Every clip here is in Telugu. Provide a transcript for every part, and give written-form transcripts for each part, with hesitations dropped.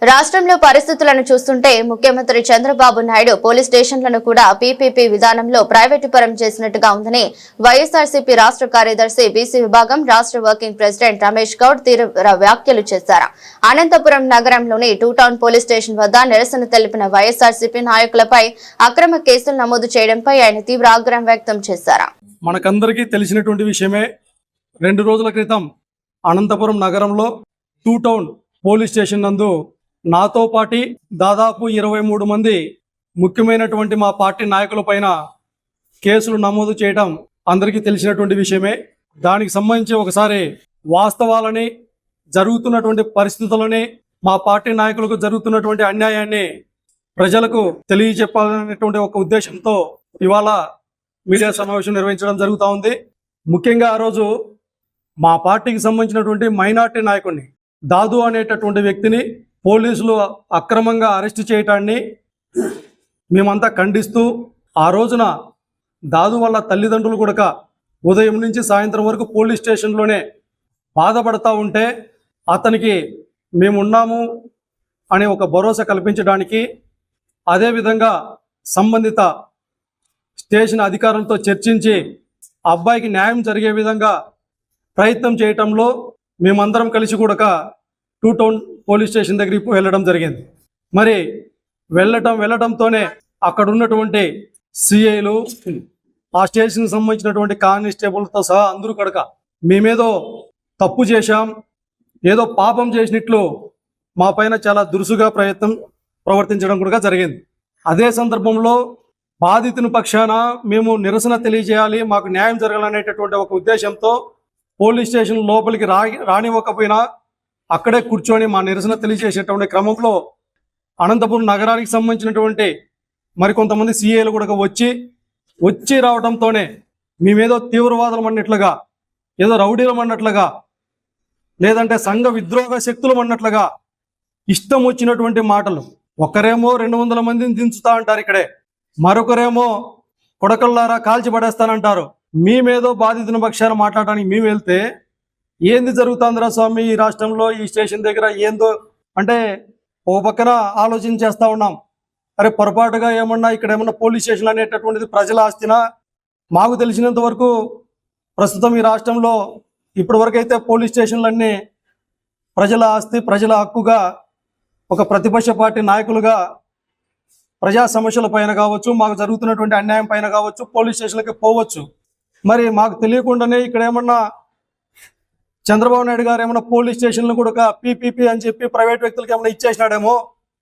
రాష్ట్రంలో పరిస్థితులను చూస్తుంటే ముఖ్యమంత్రి చంద్రబాబు నాయుడు పోలీస్ స్టేషన్లను కూడా పీపీపీ విధానంలో ప్రైవేటు పరం చేసినట్టుగా ఉందని వైఎస్ఆర్సీపీ రాష్ట్ర కార్యదర్శి బీసీ విభాగం రాష్ట్ర వర్కింగ్ ప్రెసిడెంట్ రమేష్ గౌడ్ తీవ్ర వ్యాఖ్యలు చేశారు. అనంతపురం నగరంలోని టూ టౌన్ పోలీస్ స్టేషన్ వద్ద నిరసన తెలిపిన వైఎస్ఆర్సీపీ నాయకులపై అక్రమ కేసులు నమోదు చేయడంపై ఆయన తీవ్ర ఆగ్రహం వ్యక్తం చేశారు. మనకందరికీ తెలిసినటువంటి విషయమే. 2 రోజుల క్రితం అనంతపురం నగరంలో టూ టౌన్ పోలీస్ స్టేషన్ నందు నాతో పాటి దాదాపు 23 మంది ముఖ్యమైనటువంటి మా పార్టీ నాయకుల పైన కేసులు నమోదు చేయడం అందరికీ తెలిసినటువంటి విషయమే. దానికి సంబంధించి ఒకసారి వాస్తవాలని, జరుగుతున్నటువంటి పరిస్థితులని, మా పార్టీ నాయకులకు జరుగుతున్నటువంటి అన్యాయాన్ని ప్రజలకు తెలియజెప్పాలనేటువంటి ఒక ఉద్దేశంతో ఇవాళ మీడియా సమావేశం నిర్వహించడం జరుగుతూ ఉంది. ముఖ్యంగా ఆ రోజు మా పార్టీకి సంబంధించినటువంటి మైనార్టీ నాయకుడిని దాదు అనేటటువంటి వ్యక్తిని పోలీసులు అక్రమంగా అరెస్ట్ చేయటాన్ని మేమంతా ఖండిస్తూ, ఆ రోజున దాదు వల్ల తల్లిదండ్రులు కూడా ఉదయం నుంచి సాయంత్రం వరకు పోలీస్ స్టేషన్లోనే బాధపడతా ఉంటే అతనికి మేమున్నాము అనే ఒక భరోసా కల్పించడానికి, అదేవిధంగా సంబంధిత స్టేషన్ అధికారులతో చర్చించి అబ్బాయికి న్యాయం జరిగే విధంగా ప్రయత్నం చేయటంలో మేమందరం కలిసి కూడా టూ టౌన్ పోలీస్ స్టేషన్ దగ్గరికి వెళ్ళడం జరిగింది. మరి వెళ్ళటంతోనే అక్కడ ఉన్నటువంటి సిఐలు, ఆ స్టేషన్కి సంబంధించినటువంటి కానిస్టేబుల్తో సహా అందరూ కనుక మేమేదో తప్పు చేశాం, ఏదో పాపం చేసినట్లు మా పైన చాలా దురుసుగా ప్రవర్తించడం కూడా జరిగింది. అదే సందర్భంలో బాధితుని పక్షాన మేము నిరసన తెలియజేయాలి, మాకు న్యాయం జరగాలనేటటువంటి ఒక ఉద్దేశంతో పోలీస్ స్టేషన్ లోపలికి రానివ్వకపోయినా అక్కడే కూర్చొని మా నిరసన తెలియజేసేటువంటి క్రమంలో అనంతపురం నగరానికి సంబంధించినటువంటి మరికొంతమంది సిఐలు కూడా వచ్చి రావడంతోనే మేమేదో తీవ్రవాదులం అన్నట్లుగా, ఏదో రౌడీలం అన్నట్లుగా, లేదంటే సంఘ విద్రోహ శక్తులం అన్నట్లుగా ఇష్టం వచ్చినటువంటి మాటలు. ఒకరేమో 200 మందిని దించుతా అంటారు ఇక్కడే, మరొకరేమో కొడకల్లారా కాల్చి పడేస్తానంటారు. మేమేదో బాధితుల పక్షాన మాట్లాడడానికి మేము వెళ్తే ఏంది జరుగుతుందిరా స్వామి ఈ రాష్ట్రంలో, ఈ స్టేషన్ దగ్గర ఏందో అంటే ఓ పక్కన ఆలోచన చేస్తూ ఉన్నాం. అరే పొరపాటుగా ఏమన్నా ఇక్కడ ఏమన్నా పోలీస్ స్టేషన్లు అనేటటువంటిది ప్రజల ఆస్తినా? మాకు తెలిసినంత వరకు ప్రస్తుతం ఈ రాష్ట్రంలో ఇప్పటి వరకు అయితే పోలీస్ స్టేషన్లన్నీ ప్రజల ఆస్తి, ప్రజల హక్కుగా ఒక ప్రతిపక్ష పార్టీ నాయకులుగా ప్రజా సమస్యల పైన కావచ్చు, మాకు జరుగుతున్నటువంటి అన్యాయం పైన కావచ్చు పోలీస్ స్టేషన్లకి పోవచ్చు. మరి మాకు తెలియకుండానే ఇక్కడ ఏమన్నా చంద్రబాబు నాయుడు గారు ఏమన్నా పోలీస్ స్టేషన్లు కూడా పీపీపీ అని చెప్పి ప్రైవేట్ వ్యక్తులకి ఏమైనా ఇచ్చేసినాడేమో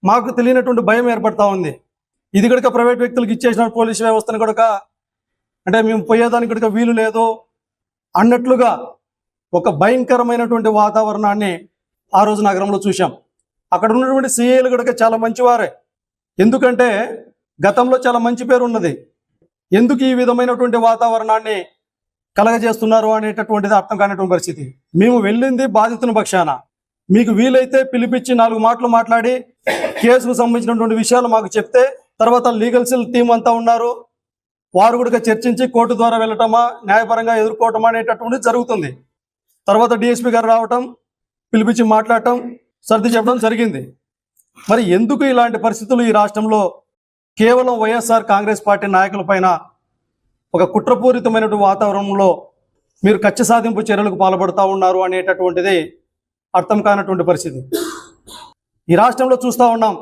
మాకు తెలియనటువంటి భయం ఏర్పడతా ఉంది. ఇది కూడా ప్రైవేట్ వ్యక్తులకు ఇచ్చేసిన పోలీస్ వ్యవస్థను కూడా అంటే మేము పోయేదానికి కూడా వీలు లేదు అన్నట్లుగా ఒక భయంకరమైనటువంటి వాతావరణాన్ని ఆ రోజు నగరంలో చూసాం. అక్కడ ఉన్నటువంటి సిఐలు కూడా చాలా మంచివారే. ఎందుకంటే గతంలో చాలా మంచి పేరు ఉన్నది. ఎందుకు ఈ విధమైనటువంటి వాతావరణాన్ని కలగజేస్తున్నారు అనేటటువంటిది అర్థం కానిటువంటి పరిస్థితి. మేము వెళ్ళింది బాధితుల పక్షాన. మీకు వీలైతే పిలిపించి 4 మాటలు మాట్లాడి కేసుకు సంబంధించినటువంటి విషయాలు మాకు చెప్తే తర్వాత లీగల్ సెల్ టీం అంతా ఉన్నారు, వారు కూడా చర్చించి కోర్టు ద్వారా వెళ్ళటమా, న్యాయపరంగా ఎదుర్కోవటమా అనేటటువంటిది జరుగుతుంది. తర్వాత డిఎస్పీ గారు రావటం, పిలిపించి మాట్లాడటం, సర్ది చెప్పడం జరిగింది. మరి ఎందుకు ఇలాంటి పరిస్థితులు ఈ రాష్ట్రంలో కేవలం వైఎస్ఆర్ కాంగ్రెస్ పార్టీ నాయకుల పైన ఒక కుట్రపూరితమైనటువంటి వాతావరణంలో మీరు కక్ష సాధింపు చర్యలకు పాల్పడుతూ ఉన్నారు అనేటటువంటిది అర్థం కానటువంటి పరిస్థితి. ఈ రాష్ట్రంలో చూస్తూ ఉన్నాం,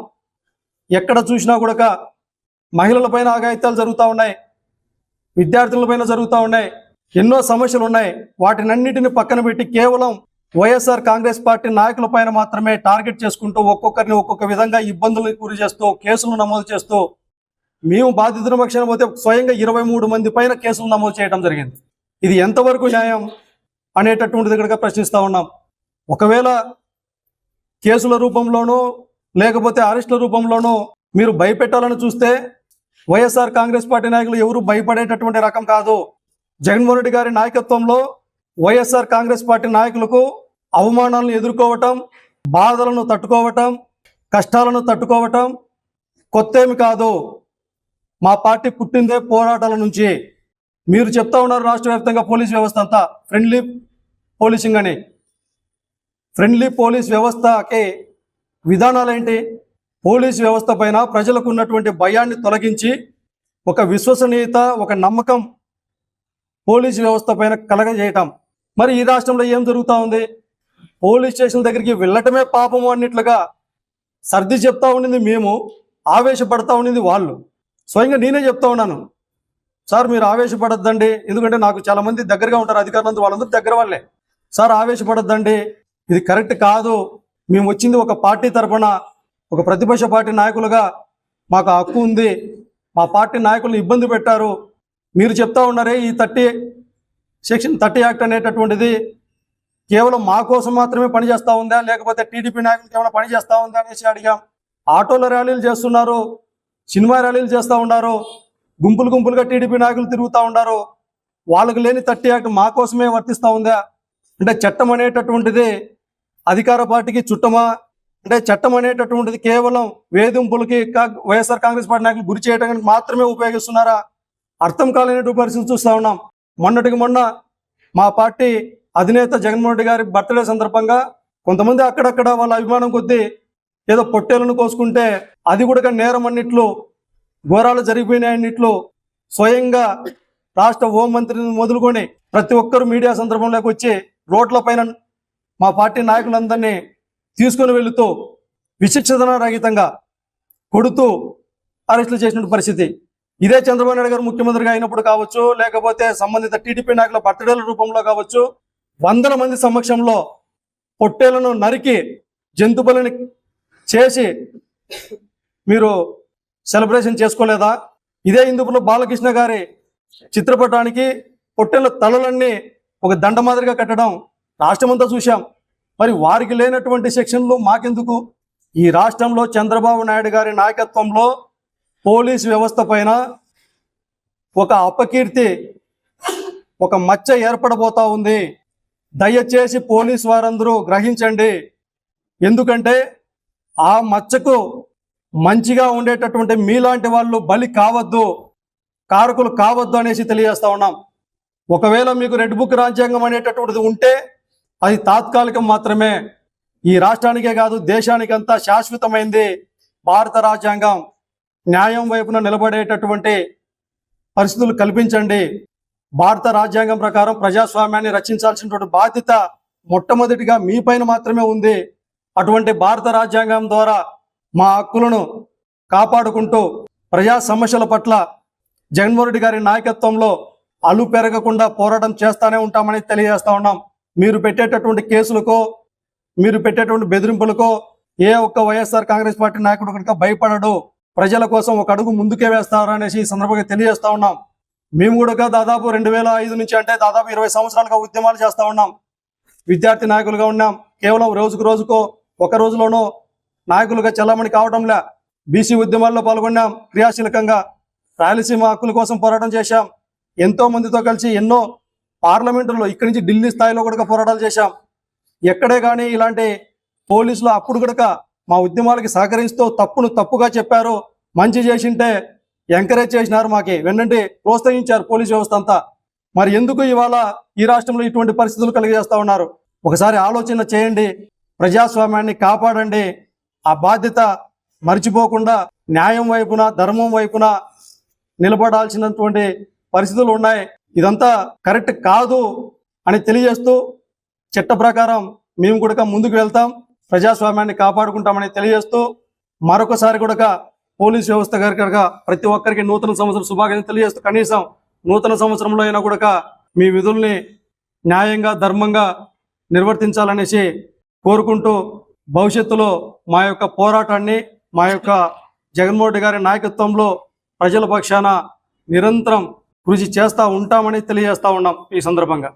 ఎక్కడ చూసినా కూడా మహిళలపైన అఘాయిత్యాలు జరుగుతూ ఉన్నాయి, విద్యార్థులపైన జరుగుతూ ఉన్నాయి, ఎన్నో సమస్యలు ఉన్నాయి. వాటినన్నిటిని పక్కన పెట్టి కేవలం వైఎస్ఆర్ కాంగ్రెస్ పార్టీ నాయకుల పైన మాత్రమే టార్గెట్ చేసుకుంటూ ఒక్కొక్కరిని ఒక్కొక్క విధంగా ఇబ్బందులకు గురి చేస్తూ కేసులు నమోదు చేస్తూ మేము బాధితుల పక్షాన పోతే స్వయంగా 23 మంది పైన కేసులు నమోదు చేయడం జరిగింది. ఇది ఎంతవరకు న్యాయం అనేటటువంటిది ఇక్కడ ప్రశ్నిస్తూ ఉన్నాం. ఒకవేళ కేసుల రూపంలోనూ లేకపోతే అరెస్టుల రూపంలోనూ మీరు భయపెట్టాలని చూస్తే వైఎస్ఆర్ కాంగ్రెస్ పార్టీ నాయకులు ఎవరు భయపడేటటువంటి రకం కాదు. జగన్మోహన్ రెడ్డి గారి నాయకత్వంలో వైఎస్ఆర్ కాంగ్రెస్ పార్టీ నాయకులకు అవమానాలను ఎదుర్కోవటం, బాధలను తట్టుకోవటం, కష్టాలను తట్టుకోవటం కొత్తేమి కాదు. మా పార్టీ పుట్టిందే పోరాటాల నుంచి. మీరు చెప్తా ఉన్నారు రాష్ట్ర వ్యాప్తంగా పోలీస్ వ్యవస్థ అంతా ఫ్రెండ్లీ పోలీసింగ్ అని. ఫ్రెండ్లీ పోలీస్ వ్యవస్థకి విధానాలు ఏంటి? పోలీస్ వ్యవస్థ పైన ప్రజలకు ఉన్నటువంటి భయాన్ని తొలగించి ఒక విశ్వసనీయత, ఒక నమ్మకం పోలీస్ వ్యవస్థ పైన కలగజేయటం. మరి ఈ రాష్ట్రంలో ఏం జరుగుతూ ఉంది? పోలీస్ స్టేషన్ దగ్గరికి వెళ్ళటమే పాపము అన్నట్లుగా సర్ది చెప్తా ఉండింది మేము, ఆవేశపడతా ఉండింది వాళ్ళు. స్వయంగా నేనే చెప్తా ఉన్నాను, సార్ మీరు ఆవేశపడద్దండి, ఎందుకంటే నాకు చాలా మంది దగ్గరగా ఉంటారు అధికారులందరూ, వాళ్ళందరూ దగ్గర వాళ్ళే. సార్ ఆవేశపడద్దండి, ఇది కరెక్ట్ కాదు, మేము వచ్చింది ఒక పార్టీ తరఫున, ఒక ప్రతిపక్ష పార్టీ నాయకులుగా మాకు హక్కు ఉంది, మా పార్టీ నాయకులను ఇబ్బంది పెట్టారు, మీరు చెప్తా ఉన్నారే ఈ సెక్షన్ 30 యాక్ట్ అనేటటువంటిది కేవలం మా కోసం మాత్రమే పనిచేస్తూ ఉందా, లేకపోతే టీడీపీ నాయకులకి ఏమైనా పని చేస్తూ ఉందా అనేసి అడిగాం. ఆటోల ర్యాలీలు చేస్తున్నారు, సినిమా ర్యాలీలు చేస్తూ ఉన్నారు, గుంపులుగా టీడీపీ నాయకులు తిరుగుతూ ఉన్నారు, వాళ్ళకు లేని 30 యాక్ట్ మా కోసమే వర్తిస్తూ ఉందా? అంటే చట్టం అనేటటువంటిది అధికార పార్టీకి చుట్టమా? అంటే చట్టం అనేటటువంటిది కేవలం వేధింపులకి వైఎస్ఆర్ కాంగ్రెస్ పార్టీ నాయకులు గురి చేయడానికి మాత్రమే ఉపయోగిస్తున్నారా? అర్థం కాలేనటువంటి పరిస్థితి చూస్తూ ఉన్నాం. మొన్నటికి మొన్న మా పార్టీ అధినేత జగన్మోహన్ రెడ్డి గారి బర్త్డే సందర్భంగా కొంతమంది అక్కడక్కడ వాళ్ళ అభిమానం కొద్దీ ఏదో పొట్టేలను కోసుకుంటే అది కూడా నేరం అన్నిట్లు, ఘోరాలు జరిగిపోయినాయన్నిట్లు స్వయంగా రాష్ట్ర హోంమంత్రిని మొదలుకొని ప్రతి ఒక్కరు మీడియా సందర్భంలోకి వచ్చి రోడ్ల పైన మా పార్టీ నాయకులందరినీ తీసుకుని వెళుతూ విచక్షణ రహితంగా కొడుతూ అరెస్టులు చేసిన పరిస్థితి. ఇదే చంద్రబాబు నాయుడు గారు ముఖ్యమంత్రిగా అయినప్పుడు కావచ్చు, లేకపోతే సంబంధిత టీడీపీ నాయకుల బర్త్డేల రూపంలో కావచ్చు, వందల మంది సమక్షంలో పొట్టేలను నరికి జంతు బలిని చేసి మీరు సెలబ్రేషన్ చేసుకోలేదా? ఇదే హిందూపురంలో బాలకృష్ణ గారి చిత్రపటానికి పొట్టేల తలలన్నీ ఒక దండ మాదిరిగా కట్టడం రాష్ట్రమంతా చూశాం. మరి వారికి లేనటువంటి సెక్షన్లు మాకెందుకు? ఈ రాష్ట్రంలో చంద్రబాబు నాయుడు గారి నాయకత్వంలో పోలీస్ వ్యవస్థ పైన ఒక అపకీర్తి, ఒక మచ్చ ఏర్పడబోతా ఉంది. దయచేసి పోలీస్ వారందరూ గ్రహించండి. ఎందుకంటే ఆ మచ్చకు మంచిగా ఉండేటటువంటి మీలాంటి వాళ్ళు బలి కావద్దు, కారకులు కావద్దు అనేసి తెలియజేస్తా ఉన్నాం. ఒకవేళ మీకు రెడ్ బుక్ రాజ్యాంగం అనేటటువంటిది ఉంటే అది తాత్కాలికం మాత్రమే. ఈ రాష్ట్రానికే కాదు దేశానికంతా శాశ్వతమైంది భారత రాజ్యాంగం. న్యాయం వైపున నిలబడేటటువంటి పరిస్థితులు కల్పించండి. భారత రాజ్యాంగం ప్రకారం ప్రజాస్వామ్యాన్ని రక్షించాల్సినటువంటి బాధ్యత మొట్టమొదటిగా మీ పైన మాత్రమే ఉంది. అటువంటి భారత రాజ్యాంగం ద్వారా మా హక్కులను కాపాడుకుంటూ ప్రజా సమస్యల పట్ల జగన్మోహన్ రెడ్డి గారి నాయకత్వంలో అలు పెరగకుండా పోరాటం చేస్తానే ఉంటామని తెలియజేస్తా ఉన్నాం. మీరు పెట్టేటటువంటి కేసులకో, మీరు పెట్టేటువంటి బెదిరింపులకో ఏ ఒక్క వైఎస్ఆర్ కాంగ్రెస్ పార్టీ నాయకుడు కనుక భయపడడు. ప్రజల కోసం ఒక అడుగు ముందుకే వేస్తారు అనేసి ఈ సందర్భంగా తెలియజేస్తా ఉన్నాం. మేము కూడా దాదాపు 2005 నుంచి అంటే దాదాపు 20 సంవత్సరాలుగా ఉద్యమాలు చేస్తూ ఉన్నాం. విద్యార్థి నాయకులుగా ఉన్నాం. కేవలం రోజుకో ఒక రోజులోనో నాయకులుగా చలామణి కావడంలే. బీసీ ఉద్యమాల్లో పాల్గొన్నాం క్రియాశీలకంగా. రాయలసీమ హక్కుల కోసం పోరాటం చేశాం. ఎంతో మందితో కలిసి ఎన్నో పార్లమెంటులో ఇక్కడి నుంచి ఢిల్లీ స్థాయిలో కూడా పోరాటాలు చేశాం. ఎక్కడే కానీ ఇలాంటి పోలీసులు అప్పుడు కూడా మా ఉద్యమాలకి సహకరిస్తూ తప్పును తప్పుగా చెప్పారు, మంచి చేసింటే ఎంకరేజ్ చేసినారు, మాకి వెన్నంటి ప్రోత్సహించారు పోలీస్ వ్యవస్థ అంతా. మరి ఎందుకు ఇవాళ ఈ రాష్ట్రంలో ఇటువంటి పరిస్థితులు కలిగజేస్తా ఉన్నారు? ఒకసారి ఆలోచన చేయండి. ప్రజాస్వామ్యాన్ని కాపాడండి. ఆ బాధ్యత మర్చిపోకుండా న్యాయం వైపున, ధర్మం వైపున నిలబడాల్సినటువంటి పరిస్థితులు ఉన్నాయి. ఇదంతా కరెక్ట్ కాదు అని తెలియజేస్తూ చట్ట ప్రకారం మేము కూడా ముందుకు వెళ్తాం, ప్రజాస్వామ్యాన్ని కాపాడుకుంటామని తెలియజేస్తూ మరొకసారి కూడా పోలీస్ వ్యవస్థ గారిగా ప్రతి ఒక్కరికి నూతన సంవత్సరం శుభాకాంక్షలు తెలియజేస్తూ కనీసం నూతన సంవత్సరంలో అయినా కూడా మీ విధుల్ని న్యాయంగా, ధర్మంగా నిర్వర్తించాలనేసి కోరుకుంటూ భవిష్యత్తులో మా యొక్క పోరాటాన్ని, మా యొక్క జగన్మోహన్ రెడ్డి గారి నాయకత్వంలో ప్రజల పక్షాన నిరంతరం కృషి చేస్తూ ఉంటామని తెలియజేస్తా ఉన్నాం ఈ సందర్భంగా.